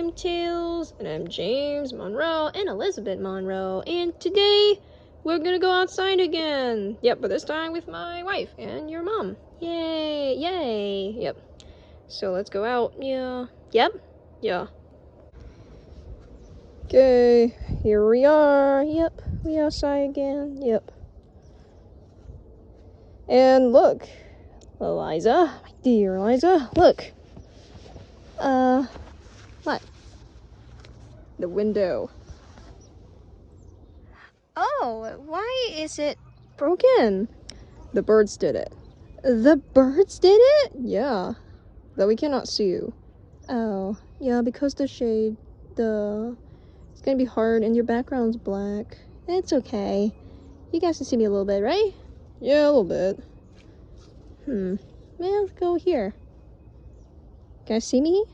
I'm Tails, and I'm James Monroe and Elizabeth Monroe, and today we're gonna go outside again. Yep, but this time with my wife and your mom. Yay, yay, yep. So let's go out, yeah. Yep, yeah. Okay, here we are, yep, we outside again, yep. And look, Eliza, my dear Eliza, look. What? The window. Oh, why is it broken? The birds did it. The birds did it? Yeah. Though we cannot see you. Oh, yeah, because the shade, it's gonna be hard and your background's black. It's okay. You guys can see me a little bit, right? Yeah, a little bit. Yeah, let's go here. Can I see me?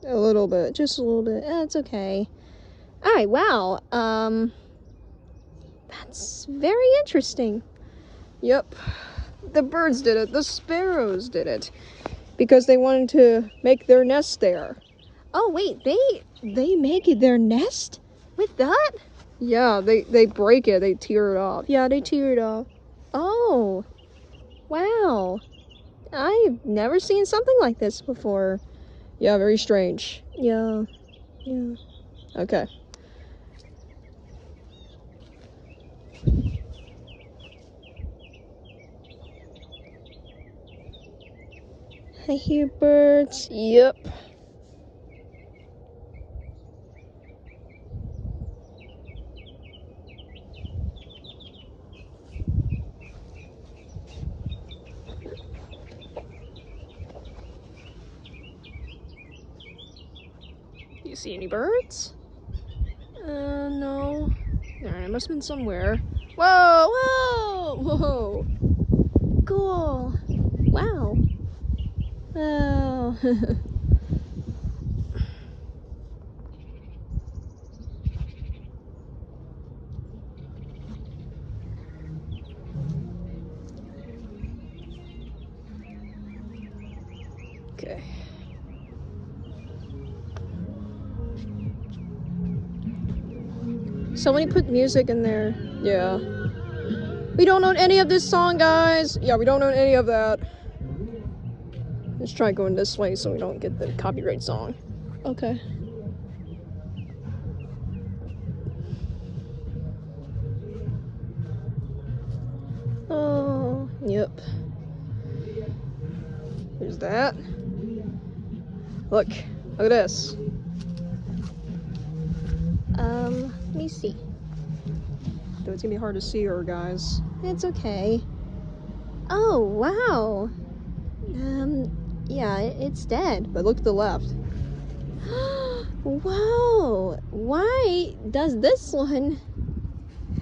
A little bit, just a little bit. It's okay. Alright, wow. That's very interesting. Yep. The birds did it. The sparrows did it. Because they wanted to make their nest there. Oh, wait. They make it their nest? With that? Yeah, they break it. They tear it off. Yeah, they tear it off. Oh. Wow. I've never seen something like this before. Yeah, very strange. Yeah. Yeah. Okay. I hear birds. Yep. Do you see any birds? No. Alright, I must have been somewhere. Whoa! Whoa! Whoa! Cool! Wow! Oh. Okay. Somebody put music in there. Yeah. We don't own any of this song, guys! Yeah, we don't own any of that. Let's try going this way so we don't get the copyright song. Okay. Oh, yep. There's that. Look at this. Let me see. Though it's gonna be hard to see her, guys. It's okay. Oh, wow. Yeah, it's dead. But look to the left. Whoa! Why does this one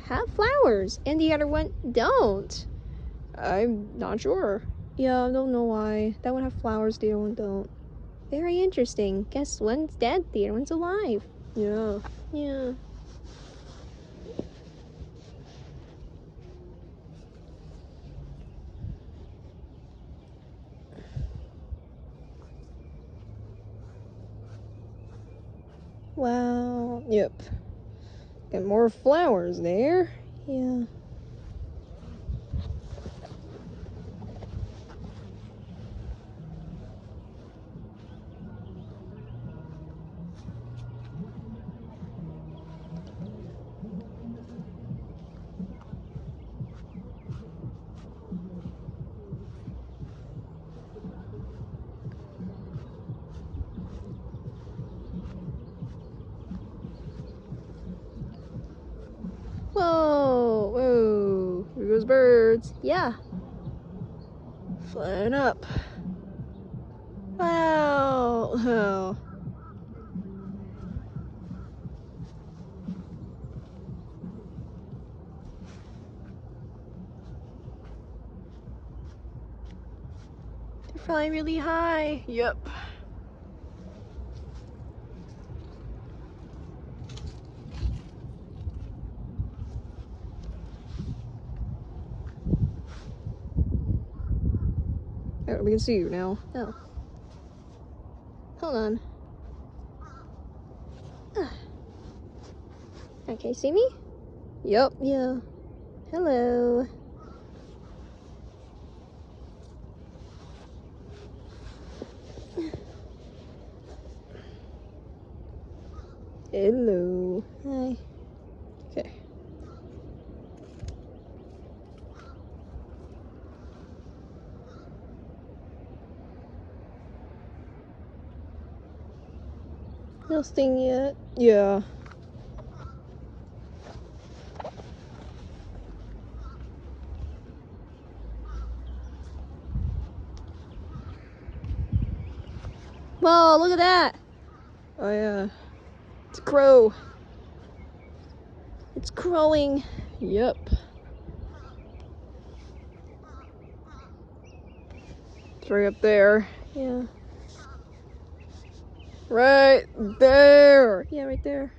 have flowers and the other one don't? I'm not sure. Yeah, I don't know why. That one have flowers, the other one don't. Very interesting. Guess one's dead, the other one's alive. Yeah. Yeah. Wow. Yep. Got more flowers there. Yeah. Whoa. Whoa. Here goes birds. Yeah. Flying up. Wow. Oh. They're flying really high. Yep. Oh, we can see you now. Oh. Hold on. Okay, see me? Yep, yeah. Hello. Hello. Hi. Okay. Nothing yet. Yeah. Whoa, look at that. Oh yeah. It's a crow. It's crowing. Yep. It's right up there. Yeah. Right there. Yeah, right there.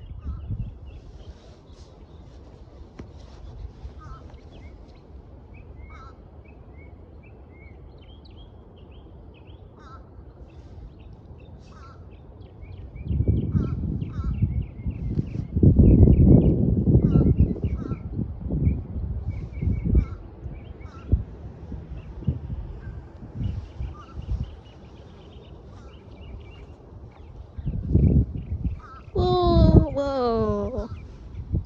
Whoa, whoa.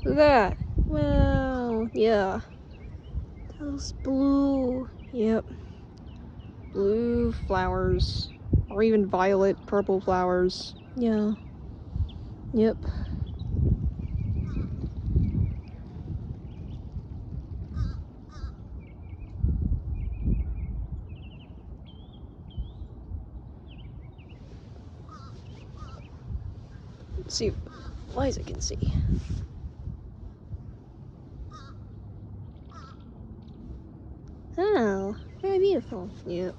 Look at that. Wow. Yeah. Those blue. Yep. Blue flowers. Or even violet, purple flowers. Yeah. Yep. Let's see if Liza can see. Oh, very beautiful. Yep.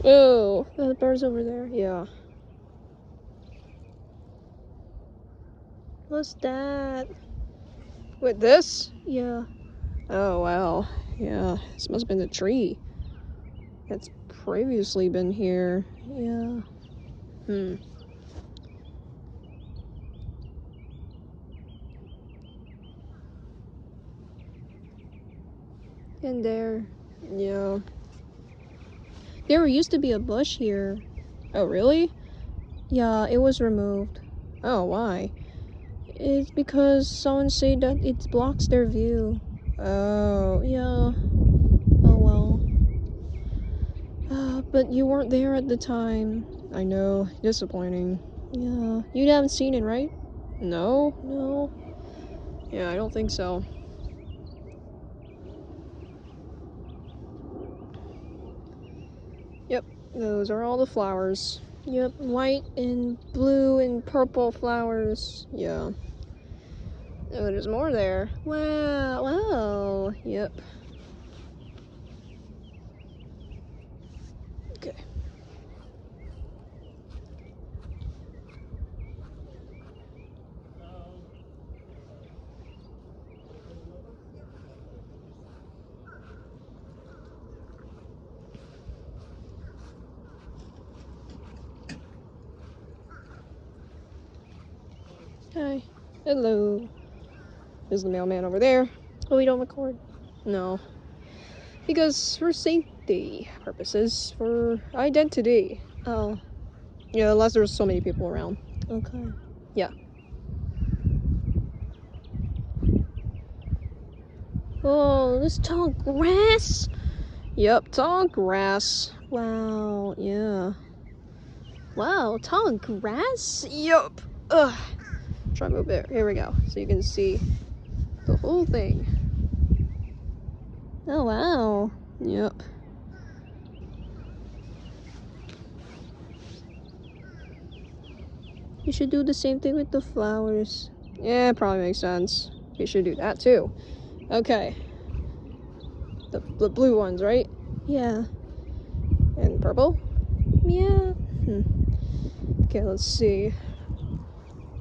Oh, the bird's over there. Yeah. What's that? With this? Yeah. Oh, wow. Yeah, this must have been a tree that's previously been here. Yeah. And there. Yeah. There used to be a bush here. Oh, really? Yeah, it was removed. Oh, why? It's because someone said that it blocks their view. Oh, yeah. Oh, well. But you weren't there at the time. I know. Disappointing. Yeah. You haven't seen it, right? No? No. Yeah, I don't think so. Yep. Those are all the flowers. Yep. White and blue and purple flowers. Yeah. Oh, there's more there. Wow. Wow. Yep. Okay. Hi. Hello. There's the mailman over there. Oh, we don't record? No. Because for safety purposes, for identity. Oh. Yeah, unless there's so many people around. Okay. Yeah. Oh, this tall grass? Yep, tall grass. Wow, yeah. Wow, tall grass? Yup. Ugh. Try to move there. Here we go. So you can see the whole thing. Oh, wow. Yep. You should do the same thing with the flowers. Yeah, probably makes sense. You should do that too. Okay. The blue ones, right? Yeah. And purple? Yeah. Okay, let's see.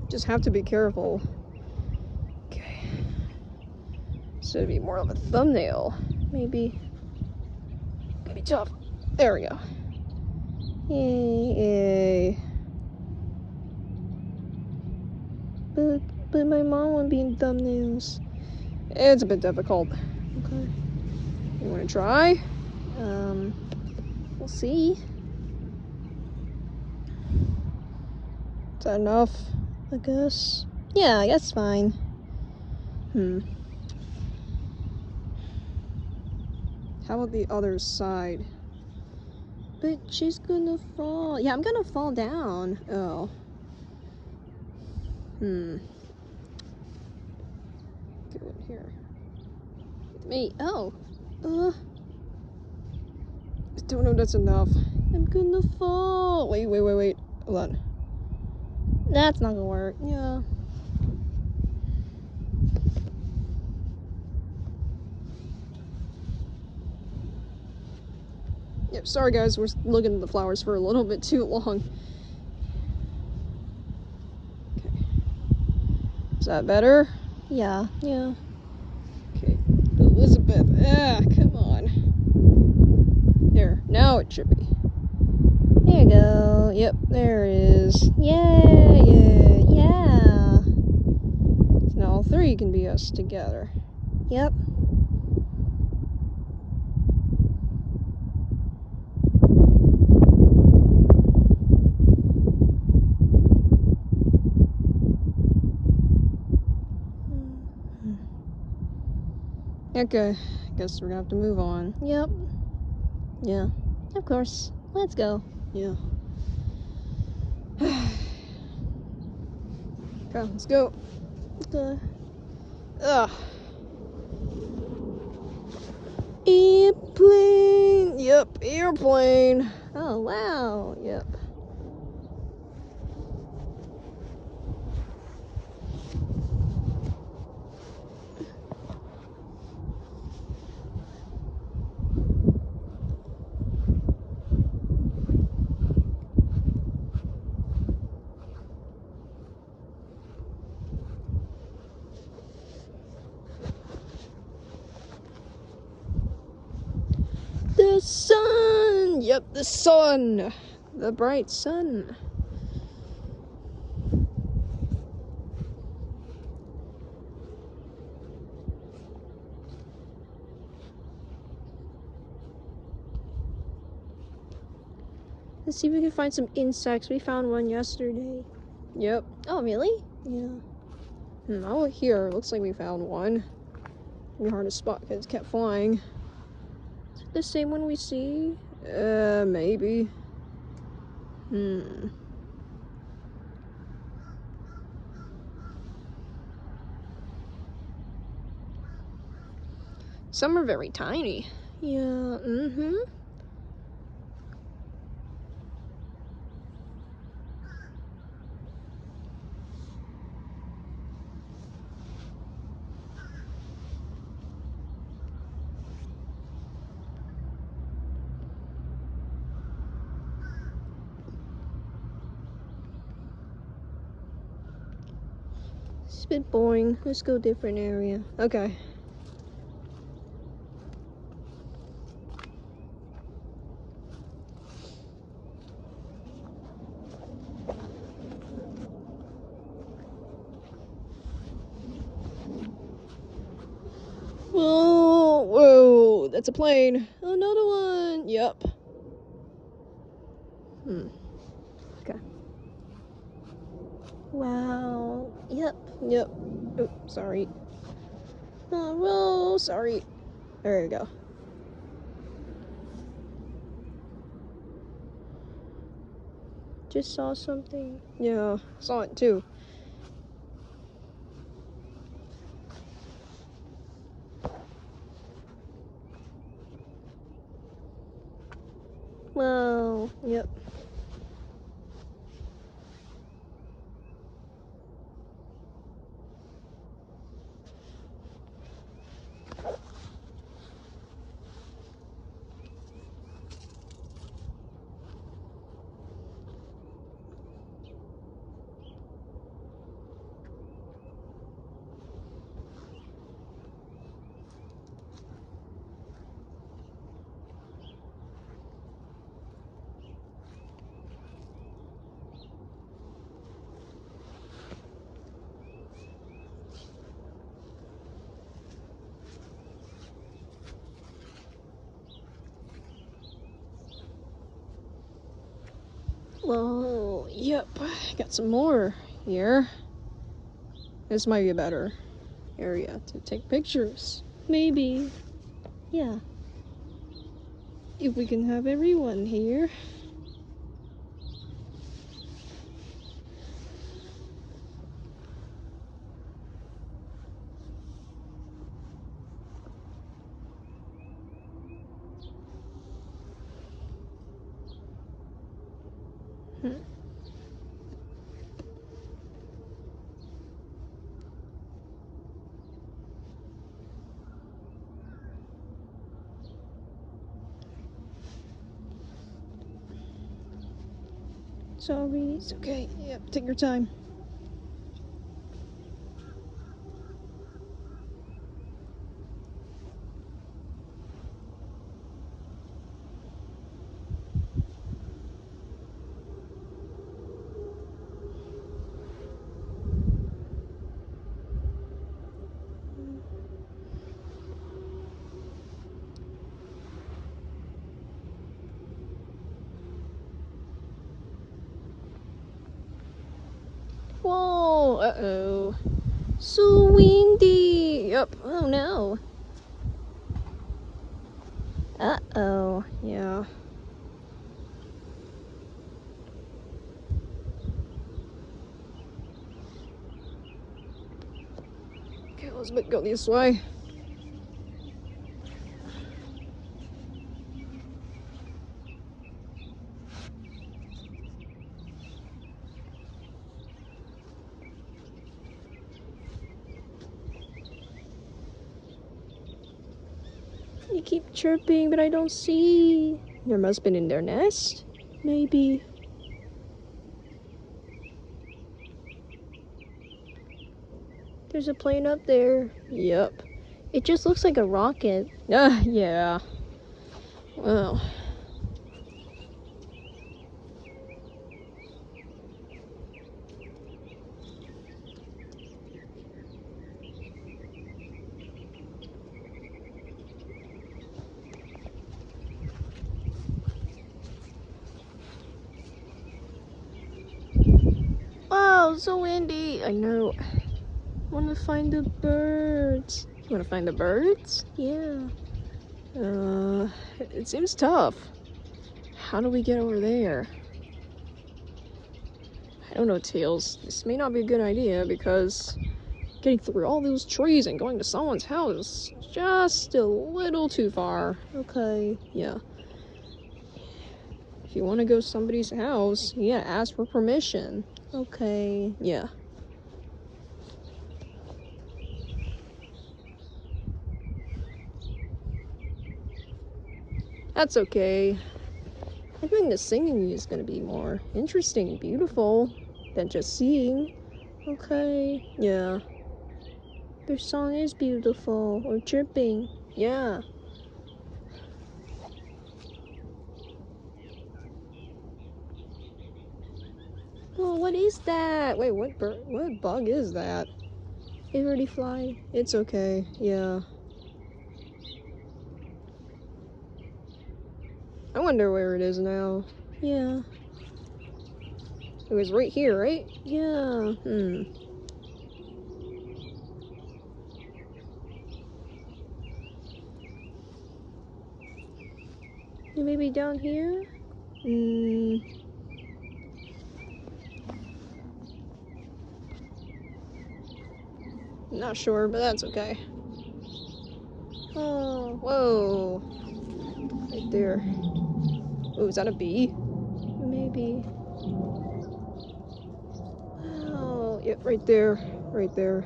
Just have to be careful. Okay. So it'd be more of a thumbnail. Maybe. Gonna be tough. There we go. Yay. But my mom won't be in thumbnails. It's a bit difficult. Okay. You wanna try? We'll see. Is that enough? I guess. Yeah, I guess fine. How about the other side? But she's gonna fall. Yeah, I'm gonna fall down. Oh. Go in here. Me. Oh. I don't know if that's enough. I'm gonna fall. Wait. Hold on. That's not gonna work. Yeah. Yep, sorry guys, we're looking at the flowers for a little bit too long. Okay. Is that better? Yeah. Okay. Elizabeth. Come on. There. Now it should be. There you go. Yep, there it is. Yeah. So now all three can be us together. Yep. Okay, guess we're gonna have to move on. Yep. Yeah, of course. Let's go. Yeah. Okay, let's go. Airplane. Yep, airplane. Oh, wow. Yep. The sun! Yep, the sun! The bright sun. Let's see if we can find some insects. We found one yesterday. Yep. Oh, really? Yeah. Oh, here. Looks like we found one. Pretty hard to spot because it kept flying. Is it the same one we see? Maybe. Some are very tiny. Yeah, It's a bit boring. Let's go different area. Okay. Whoa, that's a plane. Another one. Yep. Okay. Wow. Yep. Oh, sorry. Oh, sorry. There you go. Just saw something. Yeah, saw it too. Wow. Yep. Well, yep. Got some more here. This might be a better area to take pictures. Maybe. Yeah. If we can have everyone here. Sorry, it's okay. Yep, take your time. Whoa, uh-oh. So windy. Yep, oh no. Uh-oh, yeah. Okay, let's go this way. You keep chirping, but I don't see. There must have been in their nest? Maybe. There's a plane up there. Yep. It just looks like a rocket. Yeah. Well. Oh, so windy. I know. I want to find the birds. You want to find the birds? Yeah. It seems tough. How do we get over there? I don't know, Tails. This may not be a good idea because getting through all those trees and going to someone's house is just a little too far. Okay, yeah. If you want to go to somebody's house, you gotta ask for permission. Okay, yeah. That's okay. I think the singing is gonna be more interesting and beautiful than just seeing. Okay, yeah. Their song is beautiful, or chirping. Yeah. Oh, what is that? Wait, what bug is that? It already fly. It's okay, yeah. I wonder where it is now. Yeah. It was right here, right? Yeah. Maybe down here? Not sure, but that's okay. Oh, whoa. Right there. Oh, is that a bee? Maybe. Oh, yep, right there. Right there.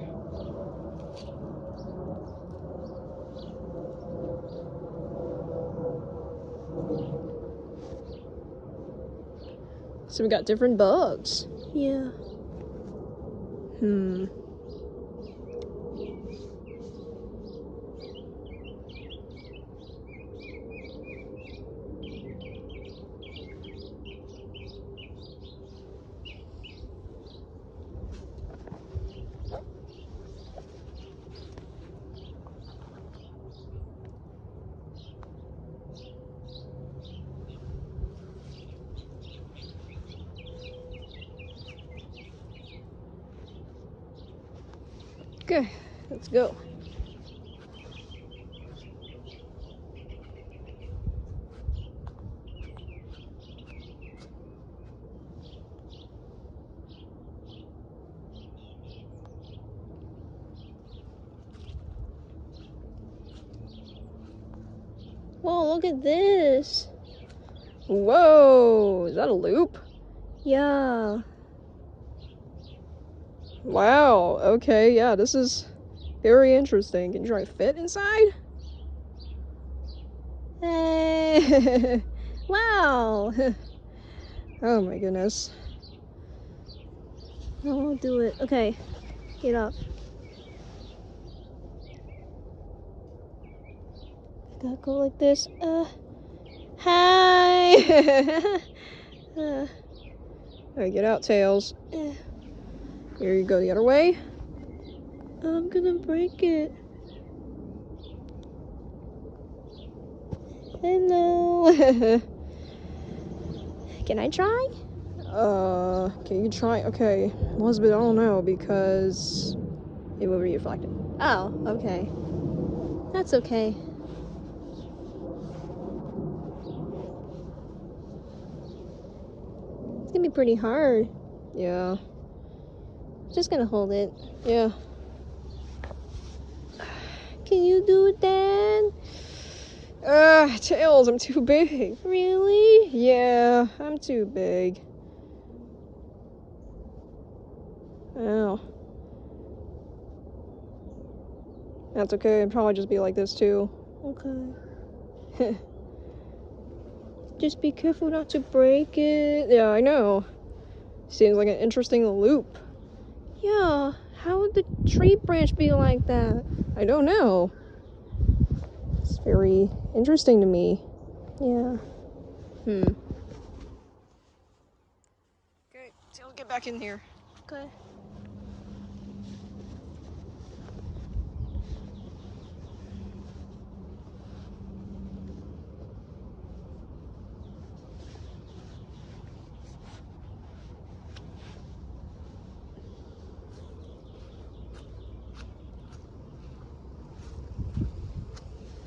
So we got different bugs. Yeah. Okay, let's go. Whoa, look at this. Whoa, is that a loop? Yeah. Wow, okay, yeah, this is very interesting. Can you try to fit inside? Hey! Wow! Oh my goodness. I'll do it. Okay, get up. I gotta go like this. Hi! Alright, get out, Tails. Here you go the other way. I'm gonna break it. Hello. Can I try? Can you try? Okay, Elizabeth, I don't know because it will be reflected. Oh, okay. That's okay. It's gonna be pretty hard. Yeah. Just gonna hold it. Yeah. Can you do it, Dad? Tails, I'm too big. Really? Yeah, I'm too big. Oh. That's okay, I'd probably just be like this too. Okay. Just be careful not to break it. Yeah, I know. Seems like an interesting loop. Yeah, how would the tree branch be like that? I don't know. It's very interesting to me. Yeah. Okay, Tails, get back in here. Okay.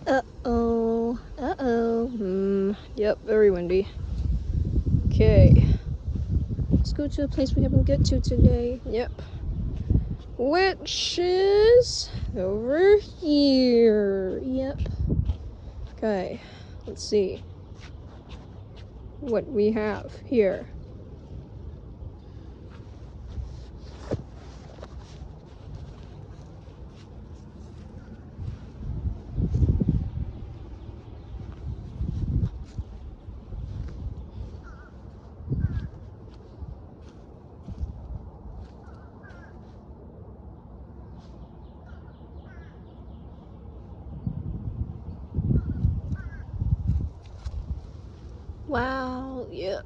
Uh-oh. Uh-oh. Yep, very windy. Okay. Let's go to a place we haven't get to today. Yep. Which is over here. Yep. Okay. Let's see what we have here. Wow, yep.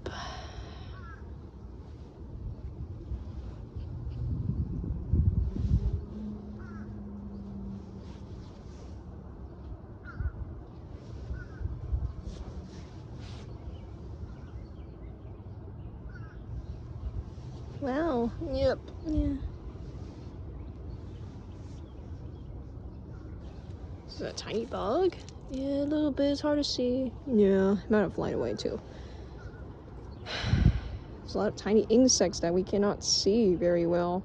Wow, yep. Yeah. Is that a tiny bug? Yeah, a little bit. It's hard to see. Yeah, it might have flown away too. There's a lot of tiny insects that we cannot see very well.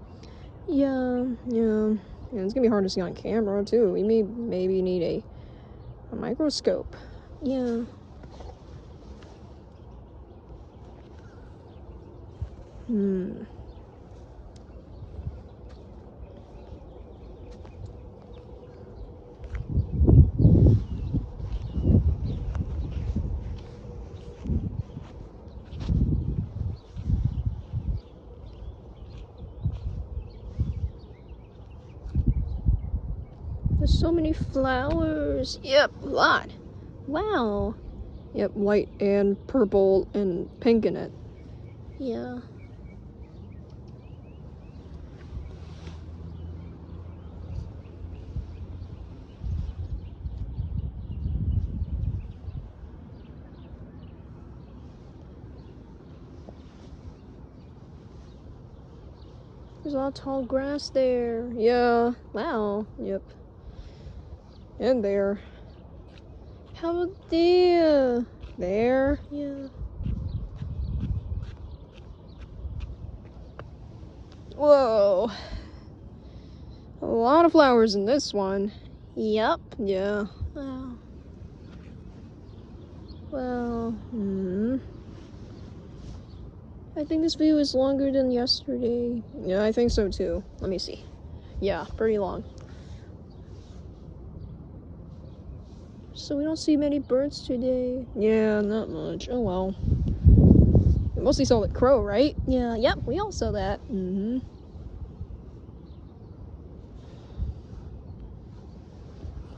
Yeah. And it's gonna be hard to see on camera too. We maybe need a microscope. Yeah. There's so many flowers. Yep, a lot. Wow. Yep, white and purple and pink in it. Yeah. There's a lot of tall grass there. Yeah. Wow. Yep. And there. How about there? There. Yeah. Whoa. A lot of flowers in this one. Yep. Yeah. Wow. Well, I think this video is longer than yesterday. Yeah, I think so too. Let me see. Yeah, pretty long. So we don't see many birds today. Yeah, not much. Oh well. We mostly saw the crow, right? Yeah, yep, we all saw that.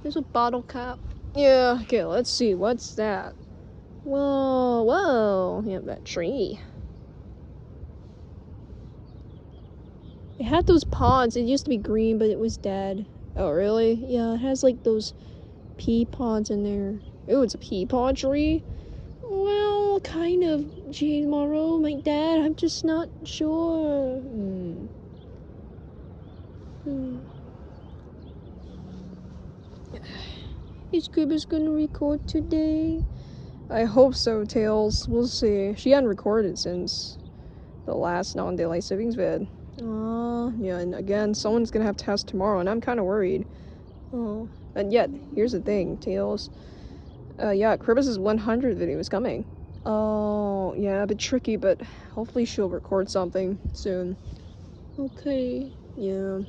There's a bottle cap. Yeah, okay, let's see. What's that? Whoa, whoa. Yeah, that tree. It had those pods. It used to be green, but it was dead. Oh, really? Yeah, it has like those pea pods in there. Oh, it's a pea pod tree? Well, kind of. Gee, Monroe, my dad, I'm just not sure. Is Cribbers gonna record today? I hope so, Tails. We'll see. She hadn't recorded since the last non-daylight savings vid. Yeah, and again, someone's gonna have tests tomorrow, and I'm kind of worried. Oh, and yet, here's the thing, Tails. Yeah, Cribbers' 100 video is coming. Oh, yeah, a bit tricky, but hopefully she'll record something soon. Okay, yeah.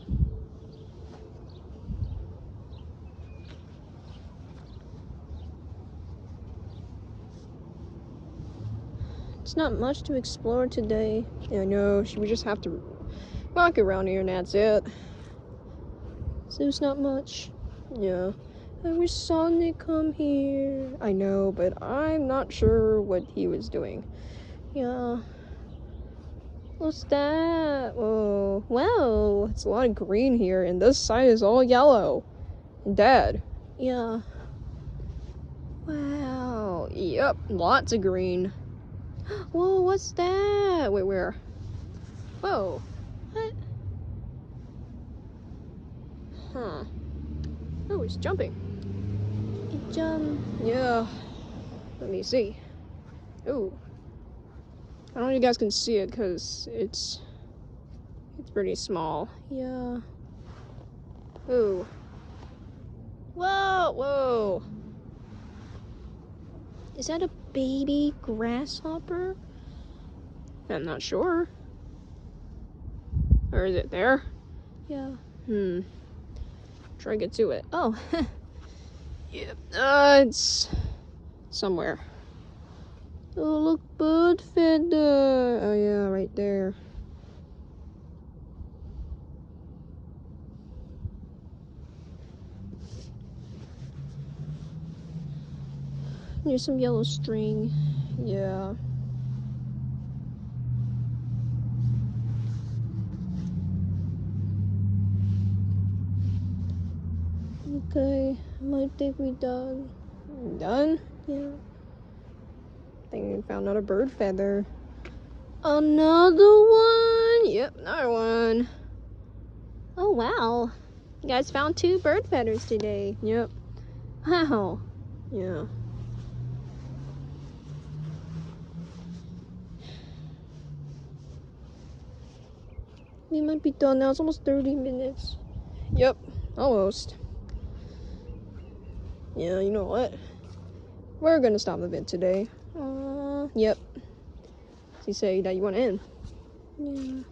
It's not much to explore today. Yeah, I know, we just have to walk around here and that's it. So there's not much. Yeah. I wish Sonic come here. I know, but I'm not sure what he was doing. Yeah. What's that? Whoa. Wow. It's a lot of green here, and this side is all yellow. And dead. Yeah. Wow. Yep. Lots of green. Whoa, what's that? Wait, where? Whoa. What? Huh. Oh, he's jumping. It jumped. Yeah. Let me see. Ooh. I don't know if you guys can see it because it's pretty small. Yeah. Ooh. Whoa, whoa. Is that a baby grasshopper? I'm not sure. Or is it there? Yeah. Try to get to it. Oh. Yep. It's somewhere. Oh, look, bird feather. Oh, yeah, right there. There's some yellow string. Yeah. Okay, I might think we're done. Done? Yeah. I think we found another bird feather. Another one? Yep, another one. Oh, wow. You guys found 2 bird feathers today. Yep. Wow. Yeah. We might be done now. It's almost 30 minutes. Yep, almost. Yeah, you know what? We're gonna stop the vid today. Yep. So you say that you want to end? Yeah.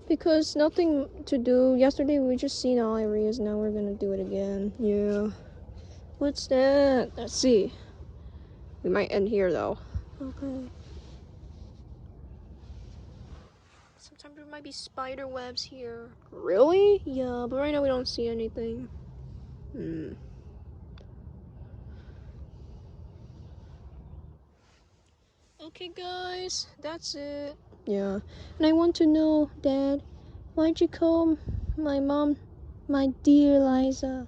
Because nothing to do. Yesterday we just seen all areas. Now we're gonna do it again. Yeah. What's that? Let's see. We might end here though. Okay. Sometimes there might be spider webs here. Really? Yeah, but right now we don't see anything. Okay, guys, that's it. Yeah, and I want to know, Dad, why'd you call my mom my dear Liza?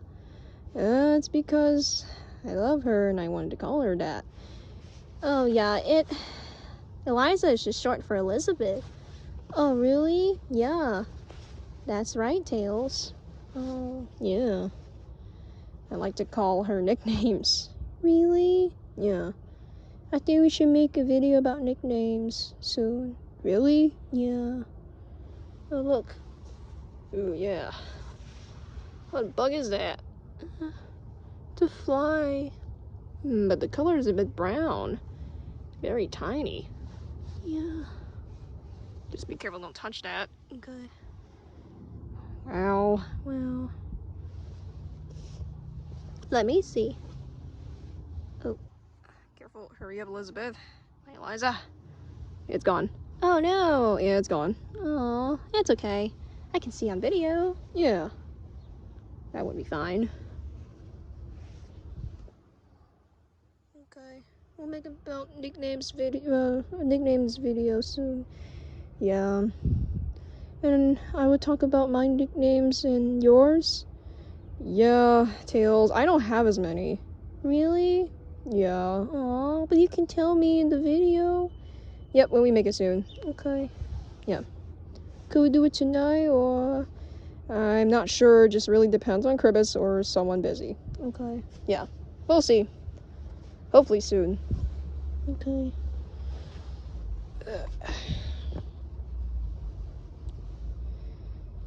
It's because I love her and I wanted to call her that. Oh, yeah, Eliza is just short for Elizabeth. Oh, really? Yeah. That's right, Tails. Oh, yeah. I like to call her nicknames. Really? Yeah. I think we should make a video about nicknames soon. Really? Yeah. Oh, look. Ooh, yeah. What bug is that? To fly. But the color is a bit brown. Very tiny. Yeah. Just be careful, don't touch that. Okay. Wow. Well. Let me see. Oh. Careful. Hurry up, Elizabeth. Hi, Eliza. It's gone. Oh no. Yeah, it's gone. Oh, it's okay. I can see on video. Yeah. That would be fine. Okay. We'll make about nicknames video soon. Yeah. And I would talk about my nicknames and yours. Yeah, Tails. I don't have as many. Really? Yeah. Aw, but you can tell me in the video. Yep, when we make it soon. Okay. Yeah. Could we do it tonight or? I'm not sure. Just really depends on Kribis or someone busy. Okay. Yeah. We'll see. Hopefully soon. Okay.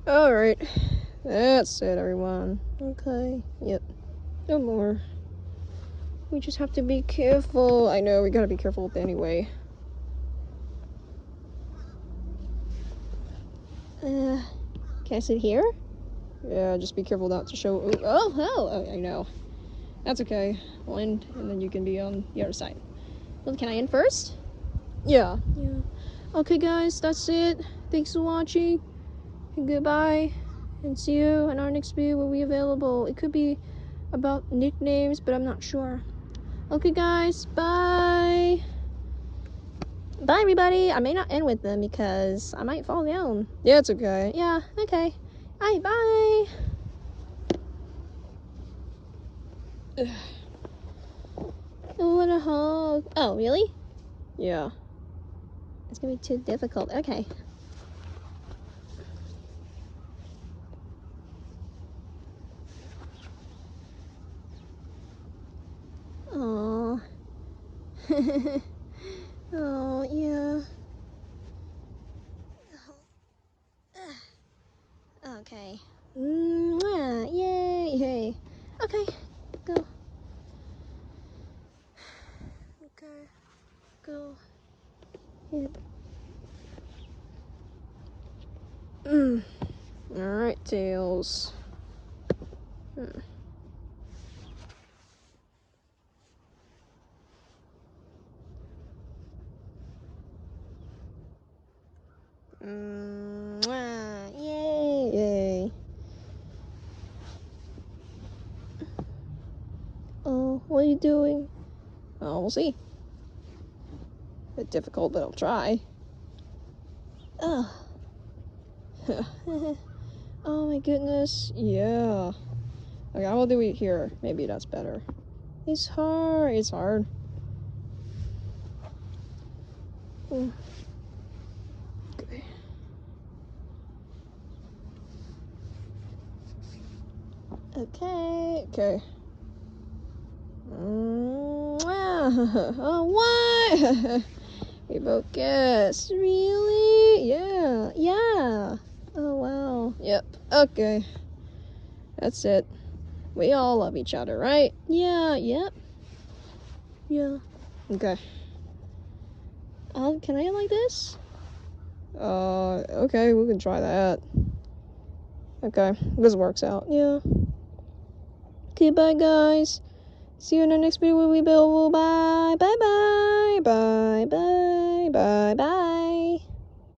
Alright. That's it, everyone. Okay. Yep. No more. We just have to be careful. I know, we gotta be careful anyway. Can I sit here? Yeah, just be careful not to show. Oh, I know. That's okay. I'll end, and then you can be on the other side. Well, can I end first? Yeah. Yeah. Okay, guys, that's it. Thanks for watching. And goodbye. And see you in our next video will be available. It could be about nicknames, but I'm not sure. Okay, guys. Bye. Bye, everybody. I may not end with them because I might fall down. Yeah, it's okay. Yeah, okay. Alright, bye. I want a hug. Oh, really? Yeah. It's gonna be too difficult. Okay. Aww. Oh, yeah. Okay. Mwah. Yay. Yay. Okay. Go. Okay. Go. Yep. Alright, Tails. Mwah. Yay. Yay. Oh, what are you doing? Oh, we'll see. A bit difficult, but I'll try. Oh. Oh my goodness. Yeah. Okay, I will do it here. Maybe that's better. It's hard. It's hard. Okay. Okay. Oh, what? We both guessed. Really? Yeah. Yeah. Oh, wow. Yep. Okay. That's it. We all love each other, right? Yeah. Yep. Yeah. Okay. Can I like this? Okay, we can try that. Okay, this works out. Yeah. Okay, bye, guys. See you in the next video where we build. Bye. Bye, bye. Bye, bye. Bye, bye.